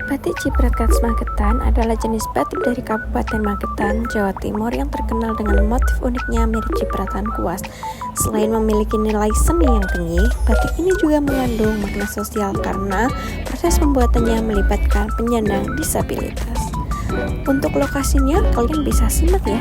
Batik Ciprat khas Magetan adalah jenis batik dari Kabupaten Magetan, Jawa Timur yang terkenal dengan motif uniknya mirip cipratan kuas. Selain memiliki nilai seni yang tinggi, batik ini juga mengandung makna sosial karena proses pembuatannya melibatkan penyandang disabilitas. Untuk lokasinya, kalian bisa simak ya.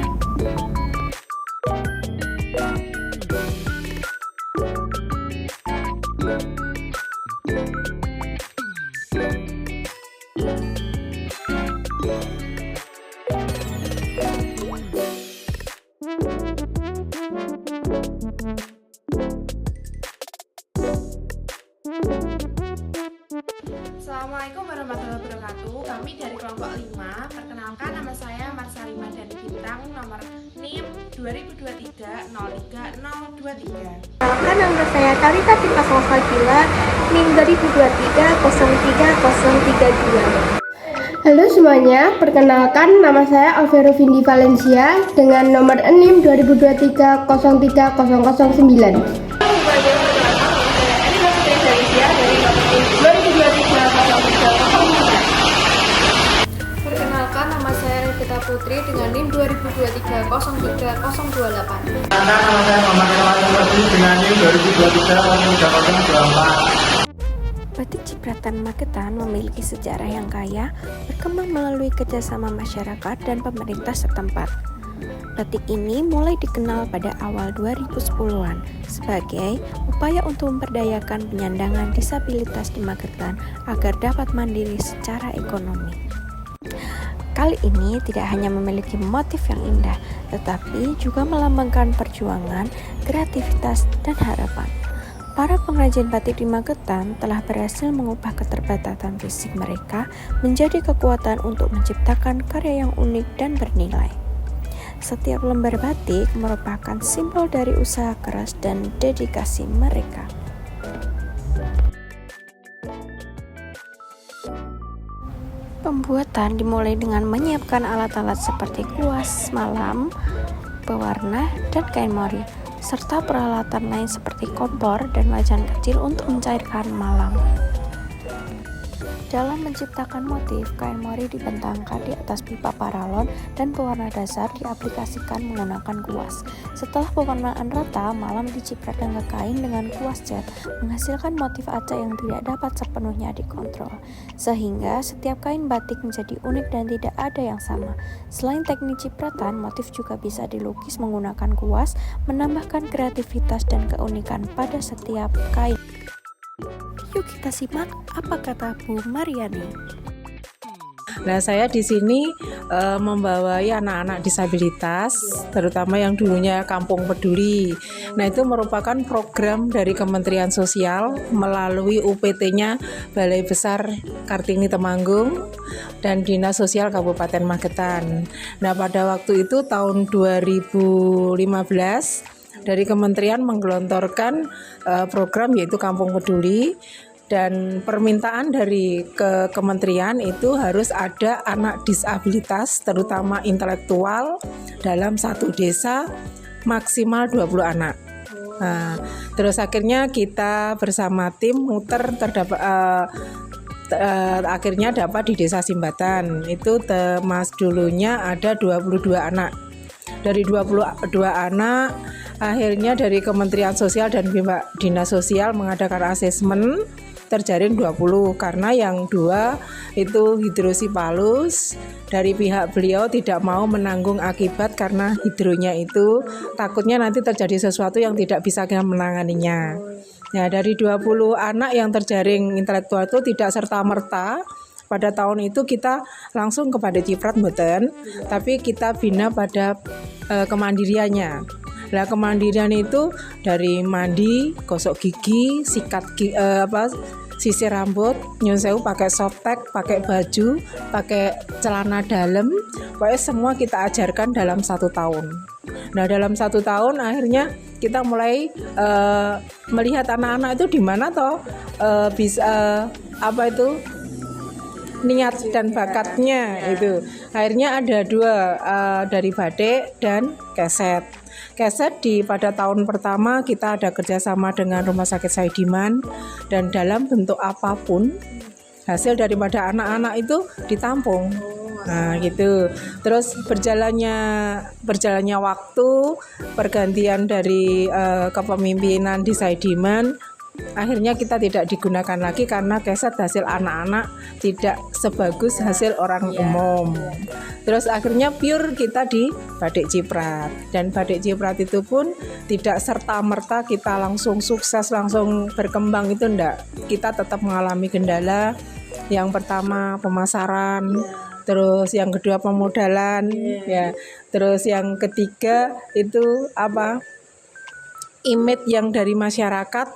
Assalamualaikum warahmatullahi wabarakatuh. Kami dari kelompok 5. Perkenalkan, nama saya Marsalima dari Bintang, nomor NIM 2023-03023. Perkenalkan, nama saya Talita Tipa Salsabila, NIM 2023-03032. Halo semuanya, perkenalkan nama saya Alvaro Vindi Valencia dengan nomor NIM 2023-03009. Perkenalkan, nama saya Revita Putri dengan NIM 2023-03028. Nama saya Muhammad Irwan Putri dengan NIM 2023-03024. Batik Cipratan Magetan memiliki sejarah yang kaya, berkembang melalui kerjasama masyarakat dan pemerintah setempat. Batik ini mulai dikenal pada awal 2010-an sebagai upaya untuk memperdayakan penyandang disabilitas di Magetan agar dapat mandiri secara ekonomi. Kali ini tidak hanya memiliki motif yang indah, tetapi juga melambangkan perjuangan, kreativitas, dan harapan. Para pengrajin batik di Magetan telah berhasil mengubah keterbatasan fisik mereka menjadi kekuatan untuk menciptakan karya yang unik dan bernilai. Setiap lembar batik merupakan simbol dari usaha keras dan dedikasi mereka. Pembuatan dimulai dengan menyiapkan alat-alat seperti kuas, malam, pewarna, dan kain mori, serta peralatan lain seperti kompor dan wajan kecil untuk mencairkan malam. Dalam menciptakan motif, kain mori dibentangkan di atas pipa paralon dan pewarna dasar diaplikasikan menggunakan kuas. Setelah pewarnaan rata, malam diciprat dengan kain dengan kuas cat, menghasilkan motif acak yang tidak dapat sepenuhnya dikontrol, sehingga setiap kain batik menjadi unik dan tidak ada yang sama. Selain teknik cipratan, motif juga bisa dilukis menggunakan kuas, menambahkan kreativitas dan keunikan pada setiap kain. Yuk kita simak apa kata Bu Mariani. Nah, saya di sini membawai anak-anak disabilitas, terutama yang dulunya Kampung Peduli. Nah, itu merupakan program dari Kementerian Sosial melalui UPT-nya Balai Besar Kartini Temanggung dan Dinas Sosial Kabupaten Magetan. Nah, pada waktu itu tahun 2015 dari kementerian menggelontorkan program yaitu Kampung Peduli, dan permintaan dari kementerian itu harus ada anak disabilitas terutama intelektual dalam satu desa maksimal 20 anak. Nah, terus akhirnya kita bersama tim muter akhirnya dapat di Desa Simbatan. Itu dulunya ada 22 anak. Dari 22 anak akhirnya dari Kementerian Sosial dan Dinas Sosial mengadakan asesmen, terjaring 20 karena yang 2 itu hidrosipalus. Dari pihak beliau tidak mau menanggung akibat karena hidronya itu takutnya nanti terjadi sesuatu yang tidak bisa kita menanganinya. Nah, dari 20 anak yang terjaring intelektual itu tidak serta-merta pada tahun itu kita langsung kepada ciprat mboten, tapi kita bina pada kemandiriannya. Nah, kemandirian itu dari mandi, gosok gigi, sisir rambut, nyun sewu pakai softtek, pakai baju, pakai celana dalam, pokoknya semua kita ajarkan dalam 1 tahun. Nah, dalam 1 tahun akhirnya kita mulai melihat anak-anak itu di mana bisa niat dan bakatnya itu. Akhirnya ada 2 dari batik dan keset. Keset pada tahun pertama kita ada kerjasama dengan Rumah Sakit Saidiman, dan dalam bentuk apapun hasil daripada anak-anak itu ditampung. Nah gitu. Terus berjalannya waktu, pergantian dari kepemimpinan di Saidiman, akhirnya kita tidak digunakan lagi karena keset hasil anak-anak tidak sebagus hasil orang umum. Terus akhirnya pure kita di Batik Ciprat, dan Batik Ciprat itu pun tidak serta-merta kita langsung sukses, langsung berkembang, itu enggak. Kita tetap mengalami kendala. Yang pertama pemasaran, terus yang kedua pemodalan, ya. Terus yang ketiga itu image yang dari masyarakat,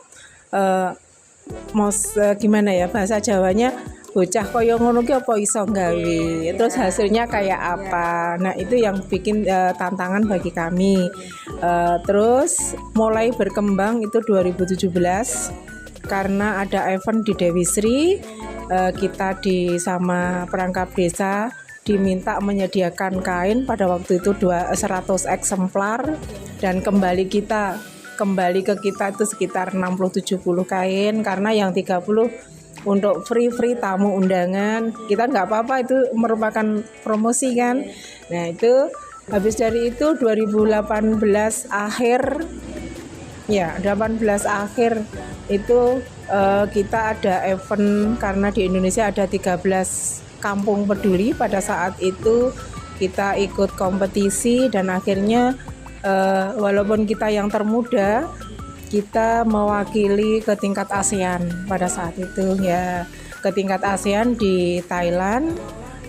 gimana ya bahasa Jawanya, bocah koyo ngono ki apa iso gawe, terus hasilnya kayak apa. Nah itu yang bikin tantangan bagi kami. Terus mulai berkembang itu 2017 karena ada event di Dewi Sri. Kita sama perangkap desa diminta menyediakan kain pada waktu itu 100 eksemplar, dan kembali ke kita itu sekitar 60-70 kain, karena yang 30 untuk free tamu undangan. Kita nggak apa-apa, itu merupakan promosi kan. Nah itu habis dari itu 2018 akhir itu kita ada event, karena di Indonesia ada 13 kampung peduli. Pada saat itu kita ikut kompetisi, dan akhirnya walaupun kita yang termuda, kita mewakili ke tingkat ASEAN pada saat itu, ya, ke tingkat ASEAN di Thailand.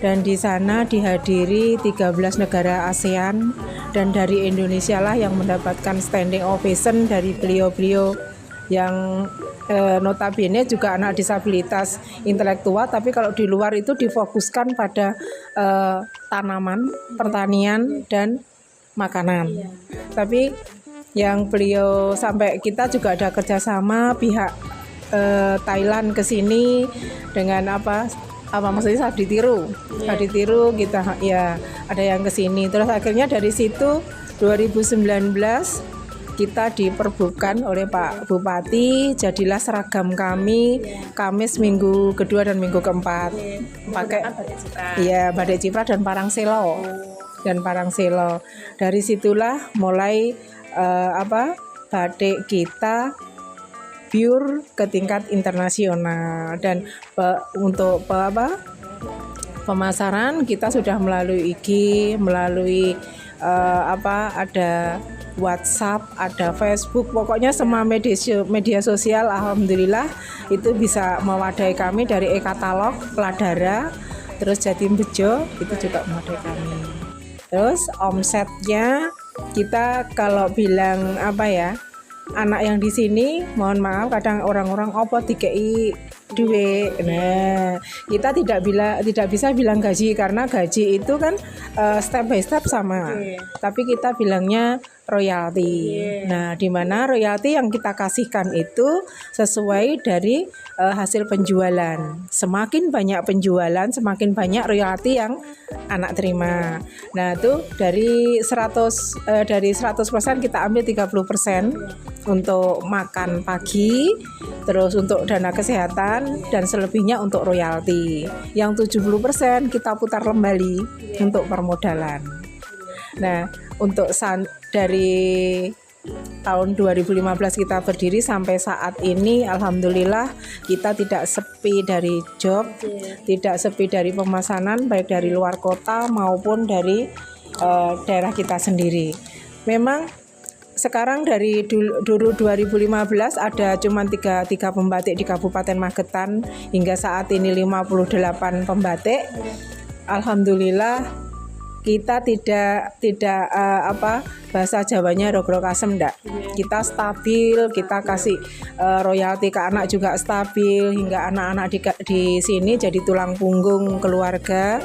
Dan di sana dihadiri 13 negara ASEAN, dan dari Indonesia lah yang mendapatkan standing ovation dari beliau-beliau yang notabene juga anak disabilitas intelektual, tapi kalau di luar itu difokuskan pada tanaman, pertanian, dan makanan. Tapi yang beliau sampai kita juga ada kerjasama pihak Thailand ke sini dengan maksudnya saat ditiru kita, ya, ada yang ke sini. Terus akhirnya dari situ 2019 kita diperbutkan oleh Pak Bupati, jadilah seragam kami Kamis minggu kedua dan minggu keempat pakai Batik Ciprat dan Parang Selo. Dari situlah mulai batik kita pure ke tingkat internasional, dan untuk pemasaran kita sudah melalui IG, melalui ada WhatsApp, ada Facebook, pokoknya semua media sosial alhamdulillah itu bisa mewadahi kami, dari e-katalog, Pladara, terus Jatim Bejo itu juga mewadahi kami. Terus omsetnya kita kalau bilang anak yang di sini, mohon maaf kadang orang-orang dikei duit. Nah, kita tidak bisa bilang gaji, karena gaji itu kan step by step sama. Tapi kita bilangnya royalti. Nah, di mana royalti yang kita kasihkan itu sesuai dari hasil penjualan. Semakin banyak penjualan, semakin banyak royalti yang anak terima. Nah, itu dari 100% kita ambil 30% untuk makan pagi, terus untuk dana kesehatan, dan selebihnya untuk royalti. Yang 70% kita putar kembali untuk permodalan. Nah, untuk dari tahun 2015 kita berdiri sampai saat ini, alhamdulillah kita tidak sepi dari job, tidak sepi dari pemesanan, baik dari luar kota maupun dari daerah kita sendiri. Memang sekarang dari dulu 2015 ada cuma 3 pembatik di Kabupaten Magetan, hingga saat ini 58 pembatik. Alhamdulillah kita tidak bahasa Jawanya rogrok asem ndak. Kita stabil, kita kasih royalti ke anak juga stabil, hingga anak-anak di sini jadi tulang punggung keluarga,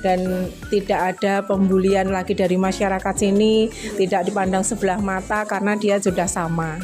dan tidak ada pembulian lagi dari masyarakat sini, tidak dipandang sebelah mata karena dia sudah sama.